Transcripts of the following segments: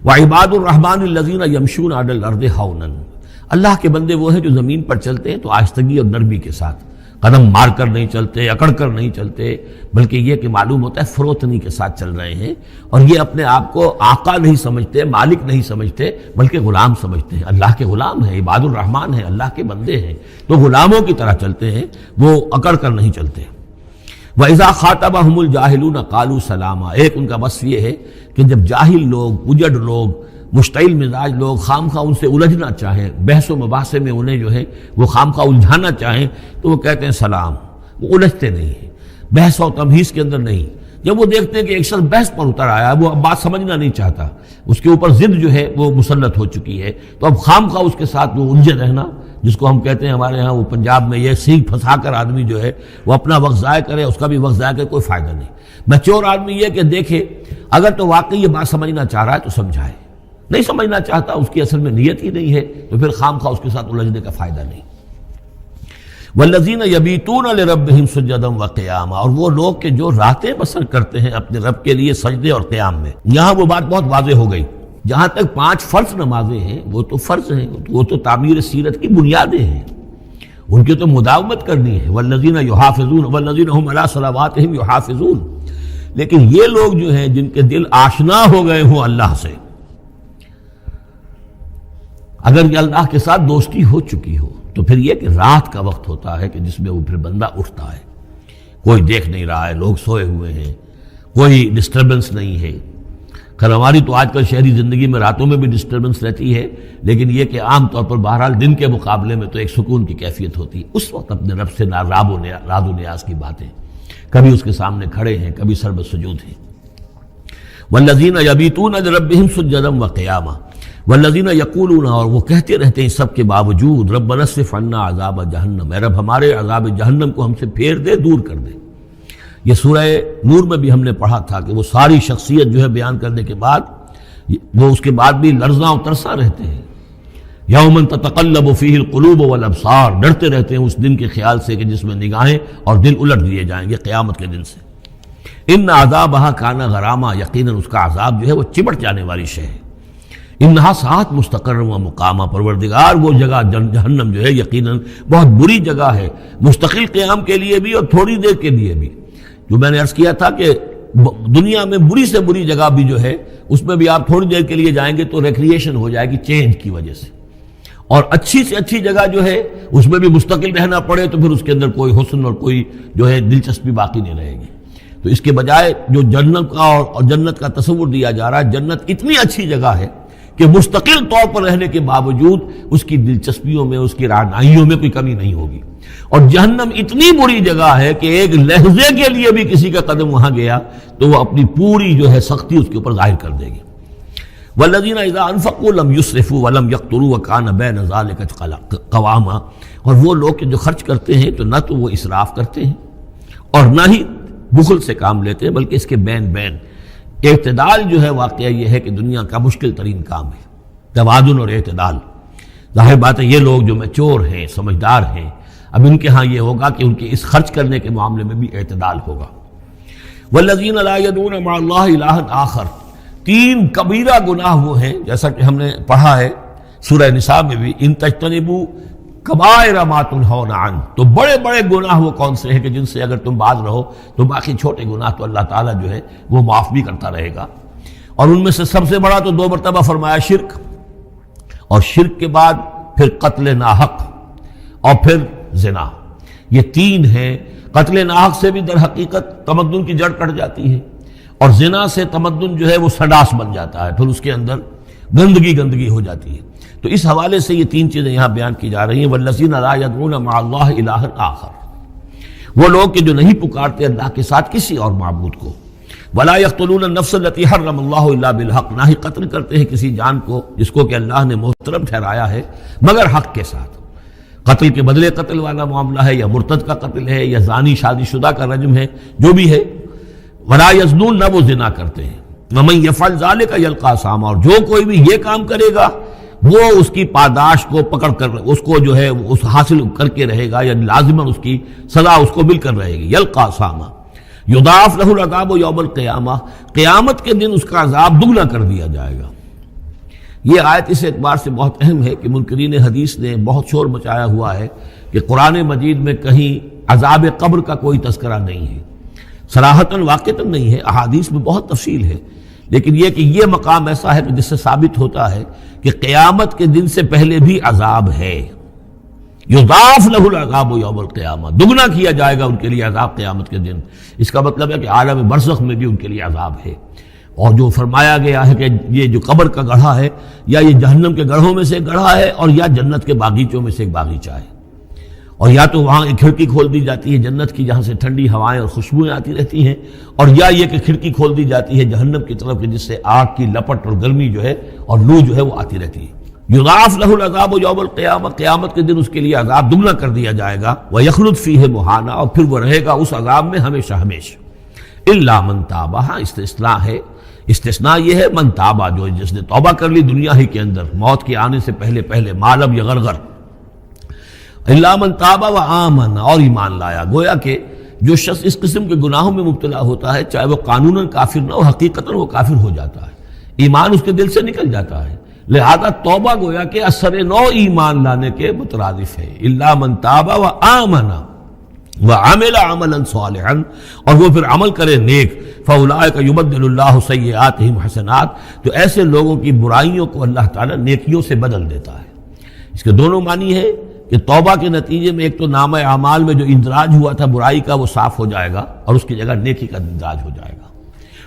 وعباد الرحمن الذین یمشون علی الارض ہونا، اللہ کے بندے وہ ہیں جو زمین پر چلتے ہیں تو آہستگی اور نرمی کے ساتھ، قدم مار کر نہیں چلتے، اکڑ کر نہیں چلتے، بلکہ یہ کہ معلوم ہوتا ہے فروتنی کے ساتھ چل رہے ہیں، اور یہ اپنے آپ کو آقا نہیں سمجھتے، مالک نہیں سمجھتے، بلکہ غلام سمجھتے ہیں۔ اللہ کے غلام ہیں، عباد الرحمن ہیں، اللہ کے بندے ہیں، تو غلاموں کی طرح چلتے ہیں، وہ اکڑ کر نہیں چلتے۔ وَإِذَا خَاطَبَهُمُ الْجَاهِلُونَ قَالُوا سَلَامًا، ایک ان کا وصف یہ ہے کہ جب جاہل لوگ، اجڑ لوگ، مشتعل مزاج لوگ خام خواہ ان سے الجھنا چاہیں، بحث و مباحثے میں انہیں جو ہے وہ خام خواہ الجھانا چاہیں، تو وہ کہتے ہیں سلام، وہ الجھتے نہیں ہیں، بحث و تمہیز کے اندر نہیں۔ جب وہ دیکھتے ہیں کہ ایک شخص بحث پر اتر آیا، وہ اب بات سمجھنا نہیں چاہتا، اس کے اوپر ضد جو ہے وہ مسلط ہو چکی ہے، تو اب خام خواہ اس کے ساتھ وہ الجھے رہنا، جس کو ہم کہتے ہیں ہمارے ہاں وہ پنجاب میں یہ سینگ پھنسا کر آدمی جو ہے وہ اپنا وقت ضائع کرے، اس کا بھی وقت ضائع کرے، کوئی فائدہ نہیں۔ میچور آدمی یہ کہ دیکھے اگر تو واقعی یہ بات سمجھنا چاہ رہا ہے تو سمجھائے، نہیں سمجھنا چاہتا، اس کی اصل میں نیت ہی نہیں ہے، تو پھر خام خواہ اس کے ساتھ الجھنے کا فائدہ نہیں۔ والذین یبیتون لربہم سجدا وقیاما، اور وہ لوگ کہ جو راتیں بسر کرتے ہیں اپنے رب کے لیے سجدے اور قیام میں۔ یہاں وہ بات بہت واضح ہو گئی، جہاں تک 5 فرض نمازیں ہیں وہ تو فرض ہیں، وہ تو تعمیر سیرت کی بنیادیں ہیں، ان کی تو مداومت کرنی ہے۔ والذین یحافظون والذین هم علی صلواتہم یحافظون، لیکن یہ لوگ جو ہیں جن کے دل آشنا ہو گئے ہوں اللہ سے، اگر یہ اللہ کے ساتھ دوستی ہو چکی ہو، تو پھر یہ کہ رات کا وقت ہوتا ہے کہ جس میں وہ پھر بندہ اٹھتا ہے، کوئی دیکھ نہیں رہا ہے، لوگ سوئے ہوئے ہیں، کوئی ڈسٹربنس نہیں ہے۔ خیر ہماری تو آج کل شہری زندگی میں راتوں میں بھی ڈسٹربنس رہتی ہے، لیکن یہ کہ عام طور پر بہرحال دن کے مقابلے میں تو ایک سکون کی کیفیت ہوتی ہے، اس وقت اپنے رب سے راز و نیاز کی باتیں، کبھی اس کے سامنے کھڑے ہیں، کبھی سر بسجود ہیں۔ والذین یبیتون لربہم سجدا وقیاما والذین یقولون، اور وہ کہتے رہتے ہیں سب کے باوجود، ربنا اصرف عنا عذاب جہنم، اے رب ہمارے عذاب جہنم کو ہم سے پھیر دے، دور کر دے۔ یہ سورہ نور میں بھی ہم نے پڑھا تھا کہ وہ ساری شخصیت جو ہے بیان کرنے کے بعد وہ اس کے بعد بھی لرزاں و ترساں رہتے ہیں۔ یوما تتقلب فیہ القلوب والابصار، ڈرتے رہتے ہیں اس دن کے خیال سے کہ جس میں نگاہیں اور دل الٹ دیے جائیں گے قیامت کے دن سے۔ ان عذابہا کان غراما، یقیناً اس کا عذاب جو ہے وہ چمٹ جانے والی شے ہے۔ انہا ساعت مستقر و مقامہ، پروردگار وہ جگہ جہنم جو ہے یقیناً بہت بری جگہ ہے، مستقل قیام کے لیے بھی اور تھوڑی دیر کے لیے بھی۔ جو میں نے عرض کیا تھا کہ دنیا میں بری سے بری جگہ بھی جو ہے اس میں بھی آپ تھوڑی دیر کے لیے جائیں گے تو ریکریشن ہو جائے گی چینج کی وجہ سے، اور اچھی سے اچھی جگہ جو ہے اس میں بھی مستقل رہنا پڑے تو پھر اس کے اندر کوئی حسن اور کوئی جو ہے دلچسپی باقی نہیں رہے گی۔ تو اس کے بجائے جو جنت کا اور جنت کا تصور دیا جا رہا ہے، جنت اتنی اچھی جگہ ہے کہ مستقل طور پر رہنے کے باوجود اس کی دلچسپیوں میں، اس کی رعنائیوں میں کوئی کمی نہیں ہوگی، اور جہنم اتنی بری جگہ ہے کہ ایک لحظے کے لیے بھی کسی کا قدم وہاں گیا تو وہ اپنی پوری جو ہے سختی اس کے اوپر ظاہر کر دے گی۔ والذین اذا انفقوا لم یسرفوا ولم یقتروا وکان بین ذلک قواما، اور وہ لوگ کہ جو خرچ کرتے ہیں تو نہ تو وہ اسراف کرتے ہیں اور نہ ہی بخل سے کام لیتے ہیں، بلکہ اس کے بین اعتدال جو ہے واقعہ یہ ہے کہ دنیا کا مشکل ترین کام ہے، توازن اور اعتدال۔ ظاہر بات ہے یہ لوگ جو میچور ہیں، سمجھدار ہیں، اب ان کے ہاں یہ ہوگا کہ ان کے اس خرچ کرنے کے معاملے میں بھی اعتدال ہوگا۔ والذین لا یدعون مع اللہ الہا آخر، 3 کبیرہ گناہ وہ ہیں جیسا کہ ہم نے پڑھا ہے سورہ نساء میں بھی، ان تجتنبوا کبائر ما تنہون عنہ، تو بڑے بڑے گناہ وہ کون سے ہیں کہ جن سے اگر تم باز رہو تو باقی چھوٹے گناہ تو اللہ تعالیٰ جو ہے وہ معاف بھی کرتا رہے گا۔ اور ان میں سے سب سے بڑا تو 2 مرتبہ فرمایا شرک، اور شرک کے بعد پھر قتل ناحق اور پھر زنا، یہ 3 ہیں۔ قتل ناحق سے بھی در حقیقت تمدن کی جڑ کٹ جاتی ہے، اور زنا سے تمدن جو ہے وہ سڈاس بن جاتا ہے، پھر اس کے اندر گندگی ہو جاتی ہے۔ تو اس حوالے سے یہ 3 چیزیں یہاں بیان کی جا رہی ہیں۔ والذین لا یدعون مع اللہ الہا آخر، وہ لوگ کہ جو نہیں پکارتے اللہ کے ساتھ کسی اور معبود کو۔ ولا یقتلون النفس التي حرم اللہ الا بالحق، نہ ہی قتل کرتے ہیں کسی جان کو جس کو کہ اللہ نے محترم ٹھہرایا ہے مگر حق کے ساتھ۔ قتل کے بدلے قتل والا معاملہ ہے، یا مرتد کا قتل ہے، یا زانی شادی شدہ کا رجم ہے، جو بھی ہے۔ ولا یزنون، نہ وہ زنا کرتے ہیں۔ ومن یفعل ذلک یلقى اثاما، اور جو کوئی بھی یہ کام کرے گا وہ اس کی پاداش کو پکڑ کر اس کو جو ہے اس حاصل کر کے رہے گا، یعنی لازماً اس کی سزا اس کو مل کر رہے گی۔ یلقى اثاما یضاعف له العذاب یوم القیامہ، قیامت کے دن اس کا عذاب دگنا کر دیا جائے گا۔ یہ آیت اس اعتبار سے بہت اہم ہے کہ منکرین حدیث نے بہت شور مچایا ہوا ہے کہ قرآن مجید میں کہیں عذاب قبر کا کوئی تذکرہ نہیں ہے، صراحتاً واقعتاً نہیں ہے، احادیث میں بہت تفصیل ہے، لیکن یہ کہ یہ مقام ایسا ہے کہ جس سے ثابت ہوتا ہے کہ قیامت کے دن سے پہلے بھی عذاب ہے، یضاعف لہ العذاب یوم القیامہ، دگنا کیا جائے گا ان کے لیے عذاب قیامت کے دن۔ اس کا مطلب ہے کہ عالم برزخ میں بھی ان کے لیے عذاب ہے۔ اور جو فرمایا گیا ہے کہ یہ جو قبر کا گڑھا ہے یا یہ جہنم کے گڑھوں میں سے ایک گڑھا ہے اور یا جنت کے باغیچوں میں سے ایک باغیچہ ہے، اور یا تو وہاں ایک کھڑکی کھول دی جاتی ہے جنت کی جہاں سے ٹھنڈی ہوائیں اور خوشبوئیں آتی رہتی ہیں، اور یا یہ کہ کھڑکی کھول دی جاتی ہے جہنم کی طرف جس سے آگ کی لپٹ اور گرمی جو ہے اور لو جو ہے وہ آتی رہتی ہے۔ یضاعف لہ العذاب یوم القیامہ، قیامت کے دن اس کے لیے عذاب دگنا کر دیا جائے گا، ویخلد فیہ مہانا، اور پھر وہ رہے گا اس عذاب میں ہمیشہ ہمیشہ۔ الا من تاب، ہاں استثناء ہے، استثناء یہ ہے من تابہ، جو جس نے توبہ کر لی دنیا ہی کے اندر موت کے آنے سے پہلے پہلے، ما لم یغرغر، الا من تابہ وآمن، اور ایمان لایا۔ گویا کہ جو شخص اس قسم کے گناہوں میں مبتلا ہوتا ہے چاہے وہ قانوناً کافر نہ ہو، حقیقتاً وہ کافر ہو جاتا ہے، ایمان اس کے دل سے نکل جاتا ہے، لہذا توبہ گویا کہ اثر نو ایمان لانے کے مترادف ہے۔ الا من تابہ وآمن وعمل عملا صالحا، اور وہ پھر عمل کرے نیک، فاولئک یبدل اللہ سیئاتہم حسنات، تو ایسے لوگوں کی برائیوں کو اللہ تعالیٰ نیکیوں سے بدل دیتا ہے۔ اس کے دونوں معنی ہے کہ توبہ کے نتیجے میں ایک تو نامہ اعمال میں جو اندراج ہوا تھا برائی کا وہ صاف ہو جائے گا اور اس کی جگہ نیکی کا اندراج ہو جائے گا،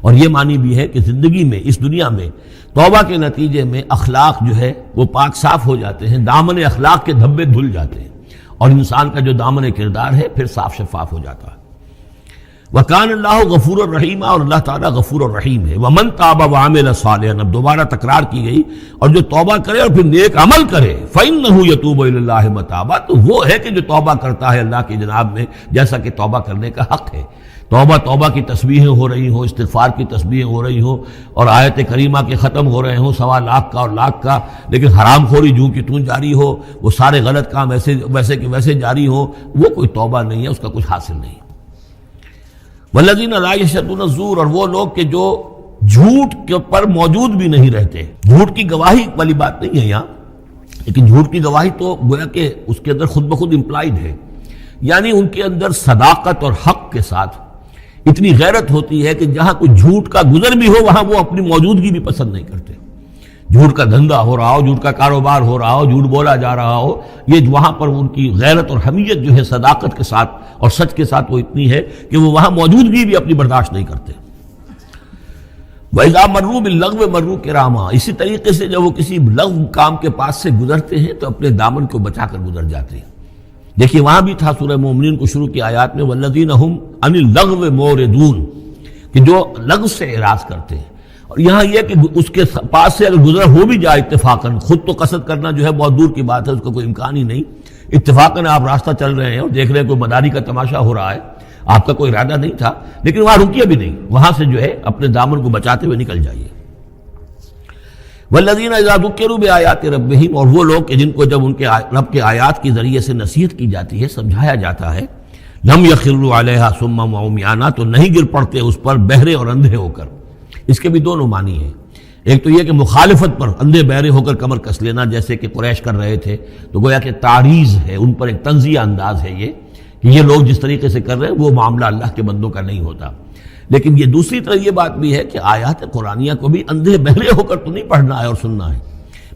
اور یہ معنی بھی ہے کہ زندگی میں اس دنیا میں توبہ کے نتیجے میں اخلاق جو ہے وہ پاک صاف ہو جاتے ہیں، دامن اخلاق کے دھبے دھل جاتے ہیں، اور انسان کا جو دامن کردار ہے پھر صاف شفاف ہو جاتا ہے۔ وَكَانَ اللَّهُ غَفُورًا رَحِيمًا، اور اللہ تعالیٰ غفور الرحیم ہے۔ وَمَن تَابَ وَعَمِلَ صَالِحًا، اب دوبارہ تکرار کی گئی، اور جو توبہ کرے اور پھر نیک عمل کرے، فَإِنَّهُ يَتُوبُ إِلَى اللَّهِ مَتَابًا، تو وہ ہے کہ جو توبہ کرتا ہے اللہ کی جناب میں جیسا کہ توبہ کرنے کا حق ہے۔ توبہ کی تسبیحیں ہو رہی ہوں، استغفار کی تسبیحیں ہو رہی ہوں، اور آیت کریمہ کے ختم ہو رہے ہوں 1.25 لاکھ کا اور لاکھ کا، لیکن حرام خوری جوں کی توں جاری ہو، وہ سارے غلط کام ویسے کہ ویسے جاری ہوں، وہ کوئی توبہ نہیں ہے، اس کا کچھ حاصل نہیں۔ والذین لا یشهدون الزور، اور وہ لوگ کہ جو جھوٹ کے پر موجود بھی نہیں رہتے۔ جھوٹ کی گواہی والی بات نہیں ہے یہاں، لیکن جھوٹ کی گواہی تو گویا کہ اس کے اندر خود بخود امپلائڈ ہے، یعنی ان کے اندر صداقت اور حق کے ساتھ اتنی غیرت ہوتی ہے کہ جہاں کوئی جھوٹ کا گزر بھی ہو وہاں وہ اپنی موجودگی بھی پسند نہیں کرتے۔ جھوٹ کا دھندا ہو رہا ہو، جھوٹ کا کاروبار ہو رہا ہو، جھوٹ بولا جا رہا ہو، یہ وہاں پر ان کی غیرت اور حمیت جو ہے صداقت کے ساتھ اور سچ کے ساتھ وہ اتنی ہے کہ وہ وہاں موجودگی بھی اپنی برداشت نہیں کرتے۔ وَإِذَا مَرُّوا بِاللَّغْوِ مَرُّوا كِرَامًا، اسی طریقے سے جب وہ کسی لغو کام کے پاس سے گزرتے ہیں تو اپنے دامن کو بچا کر گزر جاتے ہیں۔ دیکھیے وہاں بھی تھا سورہ مومنین کو شروع کی آیات میں وَالَّذِينَ هُمْ عَنِ اللَّغْوِ مُعْرِضُونَ، کہ جو لغو سے اعراض کرتے ہیں، اور یہاں یہ کہ اس کے پاس سے اگر گزر ہو بھی جائے اتفاقاً، خود تو قصد کرنا جو ہے بہت دور کی بات ہے، اس کا کوئی امکان ہی نہیں، اتفاقاً آپ راستہ چل رہے ہیں اور دیکھ رہے ہیں کوئی مداری کا تماشا ہو رہا ہے، آپ کا کوئی ارادہ نہیں تھا، لیکن وہاں رکیے بھی نہیں، وہاں سے جو ہے اپنے دامن کو بچاتے ہوئے نکل جائیے۔ والذین اذا ذکروا بآیات ربہم، اور وہ لوگ کہ جن کو جب ان کے رب کے آیات کے ذریعے سے نصیحت کی جاتی ہے، سمجھایا جاتا ہے، لم یخروا علیہا صما وعمیانا، تو نہیں گر پڑتے اس پر بہرے اور اندھے ہو کر۔ اس کے بھی دونوں معنی ہیں، ایک تو یہ کہ مخالفت پر اندھے بہرے ہو کر کمر کس لینا جیسے کہ قریش کر رہے تھے، تو گویا کہ تعریض ہے، ان پر ایک طنزیہ انداز ہے یہ کہ یہ لوگ جس طریقے سے کر رہے ہیں وہ معاملہ اللہ کے بندوں کا نہیں ہوتا۔ لیکن یہ دوسری طرح یہ بات بھی ہے کہ آیات قرآنیہ کو بھی اندھے بہرے ہو کر تو نہیں پڑھنا ہے اور سننا ہے،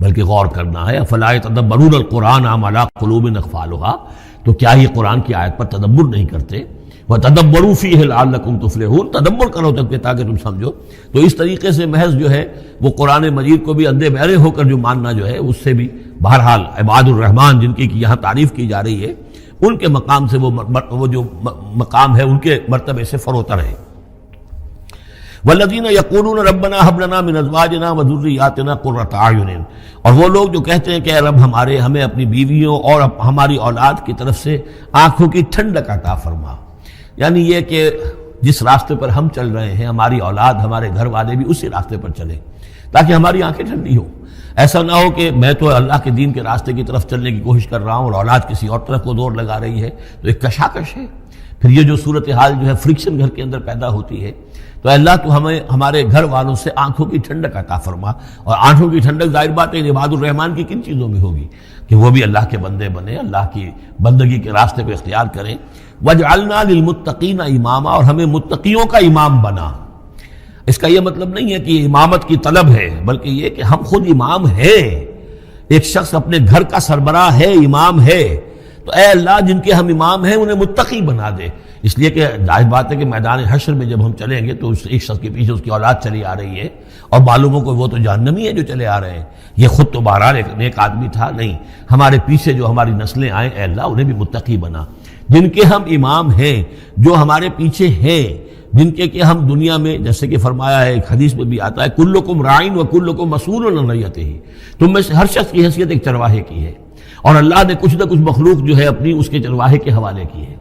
بلکہ غور کرنا ہے۔ افلا یتدبرون القرآن ام علی قلوب اقفالها، تو کیا یہ قرآن کی آیت پر تدبر نہیں کرتے؟ وَتَدَبَّرُوا فِيهِ لَعَلَّكُمْ تُفْلِحُونَ، تدبر کرو تاکہ تم سمجھو۔ تو اس طریقے سے محض جو ہے وہ قرآن مجید کو بھی اندھے بہرے ہو کر جو ماننا جو ہے اس سے بھی بہرحال عباد الرحمن جن کی یہاں تعریف کی جا رہی ہے ان کے مقام سے وہ جو مقام ہے ان کے مرتبے سے فروتر ہے۔ وَالَّذِينَ يَقُولُونَ رَبَّنَا هَبْ لَنَا مِنْ أَزْوَاجِنَا وَذُرِّيَّاتِنَا قُرَّةَ أَعْيُنٍ، اور وہ لوگ جو کہتے ہیں کہ اے رب ہمیں اپنی بیویوں اور ہماری اولاد کی طرف سے آنکھوں کی ٹھنڈک عطا فرما، یعنی یہ کہ جس راستے پر ہم چل رہے ہیں ہماری اولاد ہمارے گھر والے بھی اسی راستے پر چلیں تاکہ ہماری آنکھیں ٹھنڈی ہوں۔ ایسا نہ ہو کہ میں تو اللہ کے دین کے راستے کی طرف چلنے کی کوشش کر رہا ہوں اور اولاد کسی اور طرف کو دور لگا رہی ہے، تو ایک کشاکش ہے۔ پھر یہ جو صورتحال جو ہے فرکشن گھر کے اندر پیدا ہوتی ہے، تو اللہ تو ہمیں ہمارے گھر والوں سے آنکھوں کی ٹھنڈک عطا فرما، اور آنکھوں کی ٹھنڈک ظاہر بات ہے عباد الرحمن کی کن چیزوں میں ہوگی کہ وہ بھی اللہ کے بندے بنے، اللہ کی بندگی کے راستے کو اختیار کریں۔ وَاجْعَلْنَا لِلْمُتَّقِينَ اماما، اور ہمیں متقیوں کا امام بنا۔ اس کا یہ مطلب نہیں ہے کہ یہ امامت کی طلب ہے، بلکہ یہ کہ ہم خود امام ہیں۔ ایک شخص اپنے گھر کا سربراہ ہے، امام ہے، تو اے اللہ جن کے ہم امام ہیں انہیں متقی بنا دے۔ اس لیے کہ ظاہر بات ہے کہ میدان حشر میں جب ہم چلیں گے تو ایک شخص کے پیچھے اس کی اولاد چلی آ رہی ہے، اور معلوموں کو وہ تو جہنمی ہے جو چلے آ رہے ہیں، یہ خود تو بہرحال ایک نیک آدمی تھا، نہیں، ہمارے پیچھے جو ہماری نسلیں آئیں اے اللہ انہیں بھی متقی بنا۔ جن کے ہم امام ہیں، جو ہمارے پیچھے ہیں، جن کے کہ ہم دنیا میں جیسے کہ فرمایا ہے، ایک حدیث میں بھی آتا ہے کلکم راعٍ وکلکم مسئول عن رعیتہ، تم میں سے ہر شخص کی حیثیت ایک چرواہے کی ہے، اور اللہ نے کچھ نہ کچھ مخلوق جو ہے اپنی اس کے چرواہے کے حوالے کی ہے۔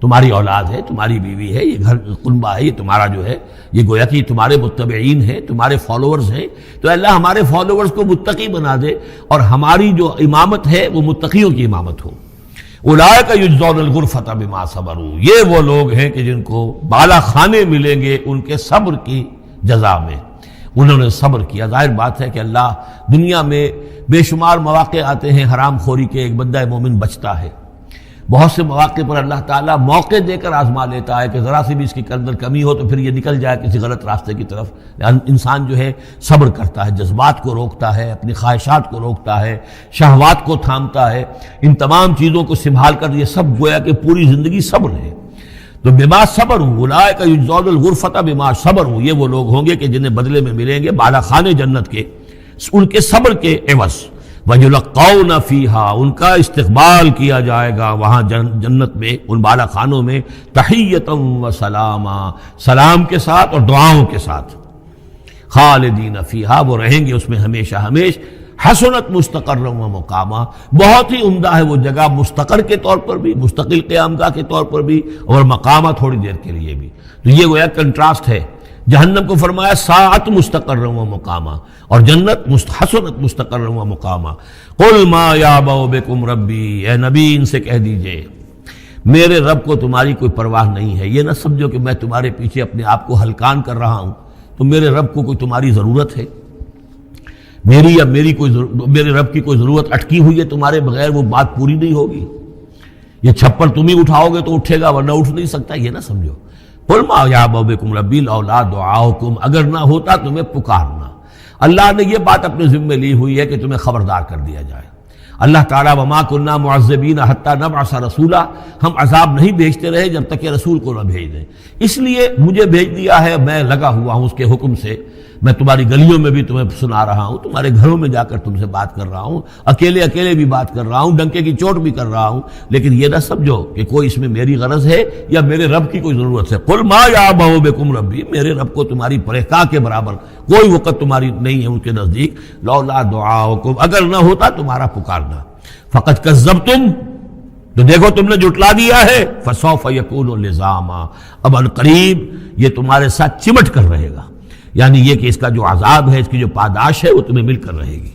تمہاری اولاد ہے، تمہاری بیوی ہے، یہ گھر کنبہ ہے، یہ تمہارا جو ہے یہ گویا کہ تمہارے متبعین ہیں، تمہارے فالوورز ہیں، تو اللہ ہمارے فالوورز کو متقی بنا دے، اور ہماری جو امامت ہے وہ متقیوں کی امامت ہو۔ اولئک یجزون الغرفۃ بما صبروا، یہ وہ لوگ ہیں کہ جن کو بالا خانے ملیں گے ان کے صبر کی جزا میں، انہوں نے صبر کیا۔ ظاہر بات ہے کہ اللہ دنیا میں بے شمار مواقع آتے ہیں حرام خوری کے، ایک بندہ مومن بچتا ہے، بہت سے مواقع پر اللہ تعالیٰ موقع دے کر آزما لیتا ہے کہ ذرا سی بھی اس کے اندر کمی ہو تو پھر یہ نکل جائے کسی غلط راستے کی طرف۔ انسان جو ہے صبر کرتا ہے، جذبات کو روکتا ہے، اپنی خواہشات کو روکتا ہے، شہوات کو تھامتا ہے، ان تمام چیزوں کو سنبھال کر یہ سب گویا کہ پوری زندگی صبر ہے۔ تو بما صبروا اولئک یجزون الغرفۃ بما صبروا، یہ وہ لوگ ہوں گے کہ جنہیں بدلے میں ملیں گے بالا خانے جنت کے، ان کے صبر کے عوض۔ وَيُلَقَّوْنَ فِيهَا، ان کا استقبال کیا جائے گا وہاں جنت میں، ان بالا خانوں میں، تحیۃ وسلاما، سلام کے ساتھ اور دعاؤں کے ساتھ۔ خالدین فیہا، وہ رہیں گے اس میں ہمیشہ ہمیش۔ حسنت مستقرا و مقاما، بہت ہی عمدہ ہے وہ جگہ، مستقر کے طور پر بھی، مستقل قیام گاہ کے طور پر بھی، اور مقامہ تھوڑی دیر کے لیے بھی۔ تو یہ گویا کنٹراسٹ ہے، جہنم کو فرمایا ساعت مستقرا و مقاما، اور جنت حسنت مستقرا و مقاما۔ قل ما یعبأ بکم ربی، اے نبی ان سے کہہ دیجئے میرے رب کو تمہاری کوئی پرواہ نہیں ہے، یہ نہ سمجھو کہ میں تمہارے پیچھے اپنے آپ کو ہلکان کر رہا ہوں، تو میرے رب کو کوئی تمہاری ضرورت ہے؟ میری یا میرے رب کی کوئی ضرورت اٹکی ہوئی ہے تمہارے بغیر، وہ بات پوری نہیں ہوگی؟ یہ چھپر تم ہی اٹھاؤ گے تو اٹھے گا، ورنہ اٹھ نہیں سکتا، یہ نہ سمجھو۔ قل ما یعبأ بکم ربی لولا دعاؤکم، اگر نہ ہوتا تمہیں پکارنا۔ اللہ نے یہ بات اپنے ذمے لی ہوئی ہے کہ تمہیں خبردار کر دیا جائے۔ اللہ تعالیٰ وما کنا معذبین حتی نبعث رسولا، ہم عذاب نہیں بھیجتے رہے جب تک کہ رسول کو نہ بھیج دیں، اس لیے مجھے بھیج دیا ہے، میں لگا ہوا ہوں اس کے حکم سے، میں تمہاری گلیوں میں بھی تمہیں سنا رہا ہوں، تمہارے گھروں میں جا کر تم سے بات کر رہا ہوں، اکیلے بھی بات کر رہا ہوں، ڈنکے کی چوٹ بھی کر رہا ہوں، لیکن یہ نہ سمجھو کہ کوئی اس میں میری غرض ہے یا میرے رب کی کوئی ضرورت ہے۔ قل ما یعبأ بکم ربی، میرے رب کو تمہاری پرہکا کے برابر کوئی وقت تمہاری نہیں ہے ان کے نزدیک، لولا دعاؤکم، اگر نہ ہوتا تمہارا پکارنا، فقد کذبتم، تو دیکھو تم نے جھٹلا دیا ہے، فسوف یکون لزاما، اب عنقریب یہ تمہارے ساتھ چمٹ کر رہے گا، یعنی یہ کہ اس کا جو عذاب ہے، اس کی جو پاداش ہے وہ تمہیں مل کر رہے گی۔